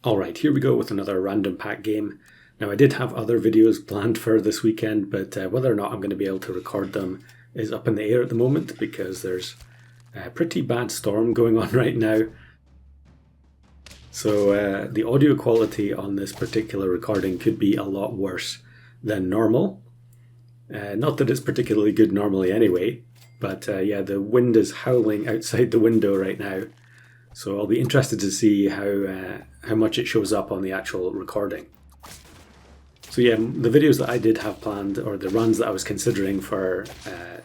Alright, here we go with another random pack game. Now I did have other videos planned for this weekend, but whether or not I'm going to be able to record them is up in the air at the moment because there's a pretty bad storm going on right now. So the audio quality on this particular recording could be a lot worse than normal. Not that it's particularly good normally anyway, but yeah, the wind is howling outside the window right now. So I'll be interested to see how much it shows up on the actual recording. So yeah, the videos that I did have planned, or the runs that I was considering for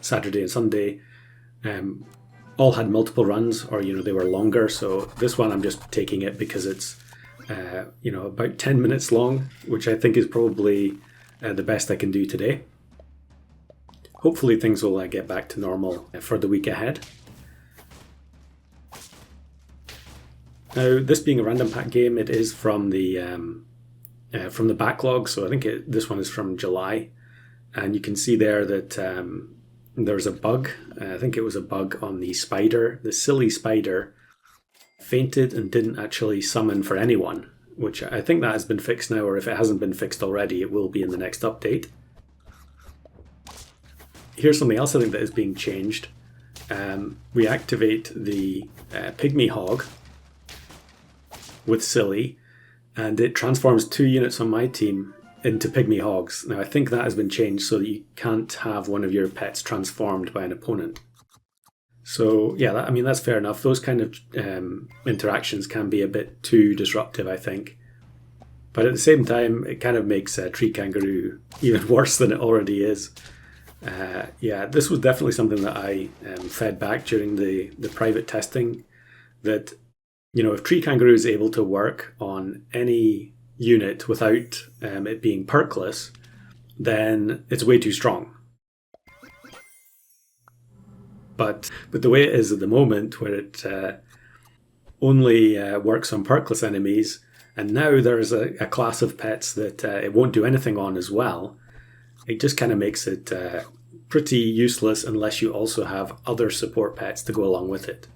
Saturday and Sunday, all had multiple runs, or they were longer. So this one I'm just taking it because it's about 10 minutes long, which I think is probably the best I can do today. Hopefully things will get back to normal for the week ahead. Now, this being a random pack game, it is from the backlog. So I think this one is from July, and you can see there that there's a bug. I think it was a bug on the spider. The silly spider fainted and didn't actually summon for anyone, which I think that has been fixed now, or if it hasn't been fixed already, it will be in the next update. Here's something else I think that is being changed. We activate the Pygmy Hog with Silly, and it transforms 2 units on my team into Pygmy Hogs. Now I think that has been changed so that you can't have one of your pets transformed by an opponent. So yeah, that's fair enough. Those kind of interactions can be a bit too disruptive, I think. But at the same time, it kind of makes Tree Kangaroo even worse than it already is. Yeah, this was definitely something that I fed back during the private testing, that if Tree Kangaroo is able to work on any unit without it being perkless, then it's way too strong. But the way it is at the moment, where it only works on perkless enemies, and now there's a class of pets that it won't do anything on as well, it just kind of makes it pretty useless unless you also have other support pets to go along with it.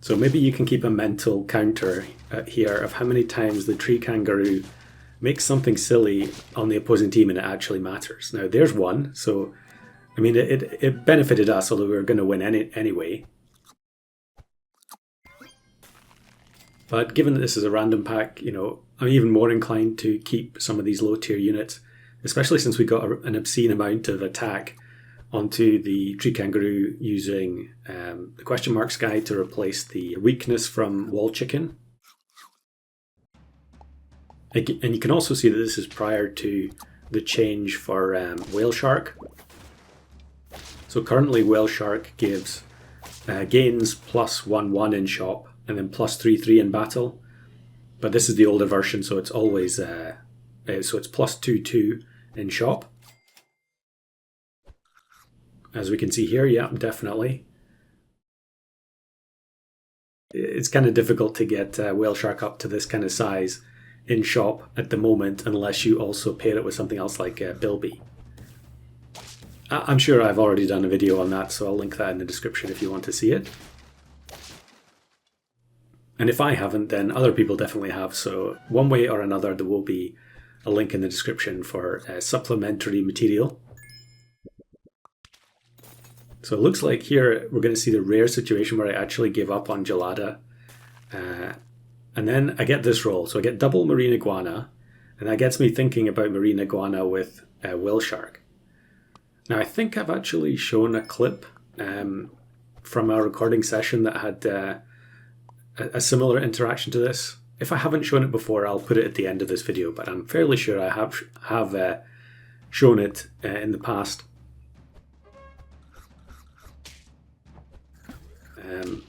So maybe you can keep a mental counter here of how many times the Tree Kangaroo makes something silly on the opposing team and it actually matters. Now there's one, so it benefited us, although we were going to win anyway. But given that this is a random pack, I'm even more inclined to keep some of these low tier units, especially since we got an obscene amount of attack onto the Tree Kangaroo using the question marks guy to replace the weakness from Wall Chicken. And you can also see that this is prior to the change for Whale Shark. So currently Whale Shark gives gains +1/1 in shop and then +3/3 in battle. But this is the older version, so it's always so it's +2/2 in shop. As we can see here, yeah, definitely. It's kind of difficult to get Whale Shark up to this kind of size in shop at the moment, unless you also pair it with something else like Bilby. I'm sure I've already done a video on that, so I'll link that in the description if you want to see it. And if I haven't, then other people definitely have, so one way or another there will be a link in the description for supplementary material. So it looks like here we're going to see the rare situation where I actually give up on Gelada. And then I get this roll. So I get double Marine Iguana. And that gets me thinking about Marine Iguana with Whale Shark. Now I think I've actually shown a clip from our recording session that had a similar interaction to this. If I haven't shown it before, I'll put it at the end of this video. But I'm fairly sure I have shown it in the past.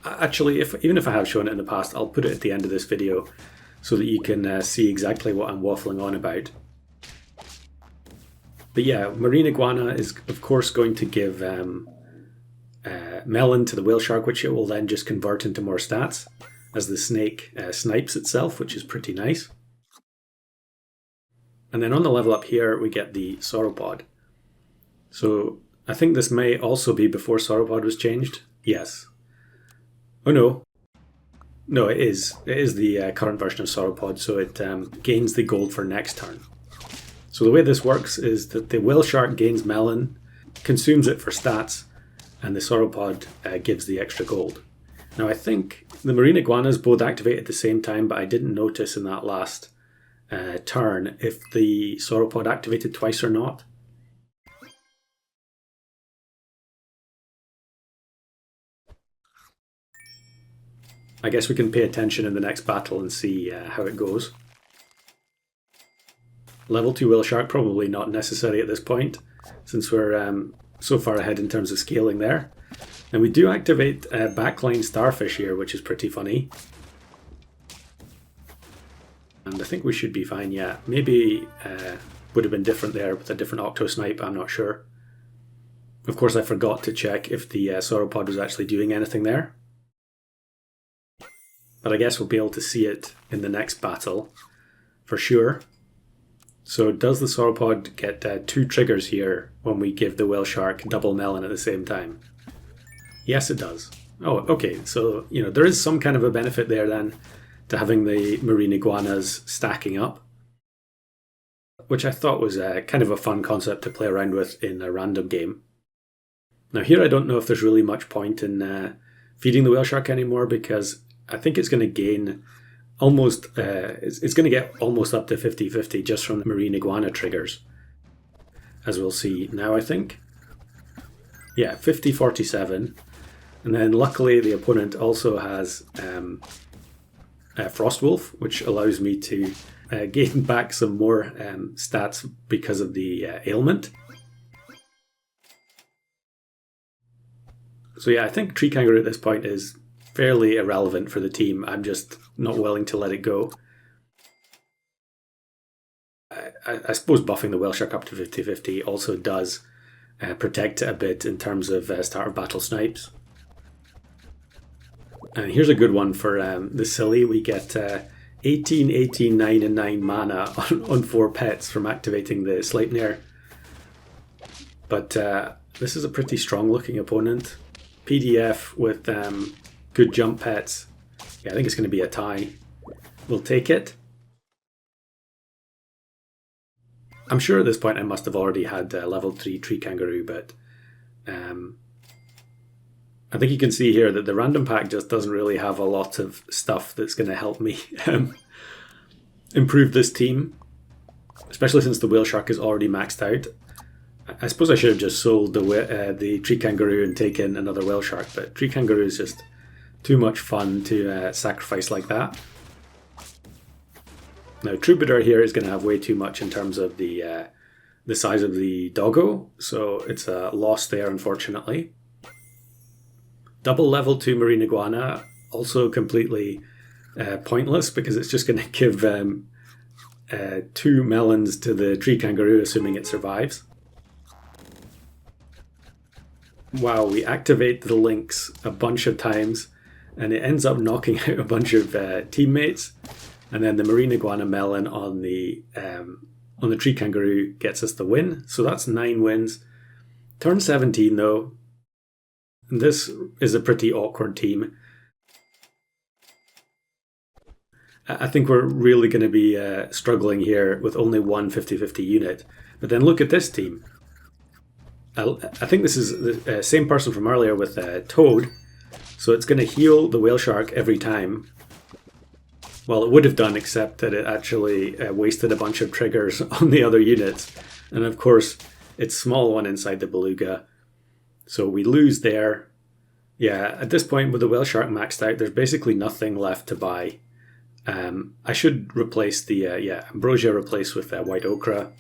Actually, even if I have shown it in the past, I'll put it at the end of this video so that you can see exactly what I'm waffling on about. But yeah, Marine Iguana is of course going to give Melon to the Whale Shark, which it will then just convert into more stats as the snake snipes itself, which is pretty nice. And then on the level up here, we get the Sauropod. So I think this may also be before Sauropod was changed. Yes. Oh no, No, it is. It is the current version of Sauropod, so it gains the gold for next turn. So the way this works is that the whale shark gains Melon, consumes it for stats, and the Sauropod gives the extra gold. Now I think the marine iguanas both activate at the same time, but I didn't notice in that last turn if the Sauropod activated twice or not. I guess we can pay attention in the next battle and see how it goes. Level 2 whale shark probably not necessary at this point, since we're so far ahead in terms of scaling there. And we do activate backline starfish here, which is pretty funny. And I think we should be fine, yeah. Maybe would have been different there with a different octo snipe, I'm not sure. Of course I forgot to check if the Sauropod was actually doing anything there. But I guess we'll be able to see it in the next battle, for sure. So does the Sauropod get 2 triggers here when we give the whale shark double Melon at the same time? Yes, it does. Oh, okay, so there is some kind of a benefit there then to having the marine iguanas stacking up, which I thought was kind of a fun concept to play around with in a random game. Now here I don't know if there's really much point in feeding the whale shark anymore, because I think it's going to gain almost, it's going to get almost up to 50-50 just from the marine iguana triggers, as we'll see now, I think. Yeah, 50-47. And then luckily the opponent also has Frostwolf, which allows me to gain back some more stats because of the ailment. So yeah, I think Tree Kangaroo at this point is fairly irrelevant for the team. I'm just not willing to let it go. I suppose buffing the whale shark up to 50-50 also does protect it a bit in terms of start of battle snipes. And here's a good one for the silly. We get 18, 18, 9 and 9 mana on 4 pets from activating the Sleipnir. But this is a pretty strong looking opponent. PDF with good jump pets. Yeah, I think it's going to be a tie. We'll take it. I'm sure at this point I must have already had level 3 Tree Kangaroo, but I think you can see here that the random pack just doesn't really have a lot of stuff that's going to help me improve this team, especially since the whale shark is already maxed out. I suppose I should have just sold the Tree Kangaroo and taken another whale shark, but Tree Kangaroo is just too much fun to sacrifice like that. Now Troubadour here is going to have way too much in terms of the size of the doggo, so it's a loss there unfortunately. Double level 2 Marine Iguana, also completely pointless because it's just going to give 2 melons to the Tree Kangaroo assuming it survives. Wow, we activate the links a bunch of times and it ends up knocking out a bunch of teammates, and then the Marine Iguana Melon on the Tree Kangaroo gets us the win. So that's 9 wins. Turn 17 though, this is a pretty awkward team. I think we're really going to be struggling here with only one 50-50 unit. But then look at this team. I think this is the same person from earlier with Toad. So it's going to heal the whale shark every time. Well, it would have done, except that it actually wasted a bunch of triggers on the other units. And of course, it's small one inside the beluga. So we lose there. Yeah, at this point with the whale shark maxed out, there's basically nothing left to buy. I should replace the ambrosia replace with white ochre,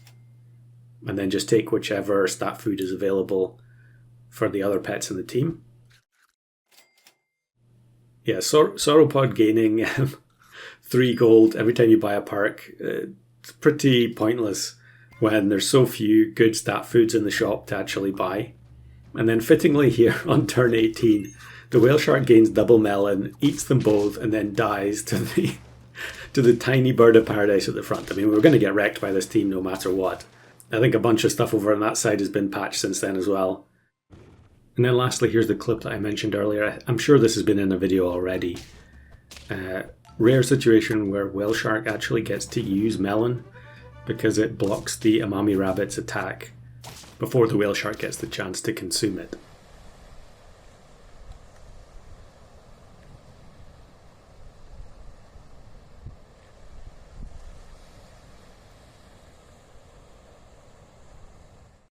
and then just take whichever stat food is available for the other pets in the team. Yeah, Sauropod gaining 3 gold every time you buy a park. It's pretty pointless when there's so few good stat foods in the shop to actually buy. And then fittingly here on turn 18, the whale shark gains double melon, eats them both, and then dies to the tiny bird of paradise at the front. I mean, we're going to get wrecked by this team no matter what. I think a bunch of stuff over on that side has been patched since then as well. And then lastly, here's the clip that I mentioned earlier. I'm sure this has been in a video already. Rare situation where Whale Shark actually gets to use Melon because it blocks the Amami Rabbit's attack before the Whale Shark gets the chance to consume it.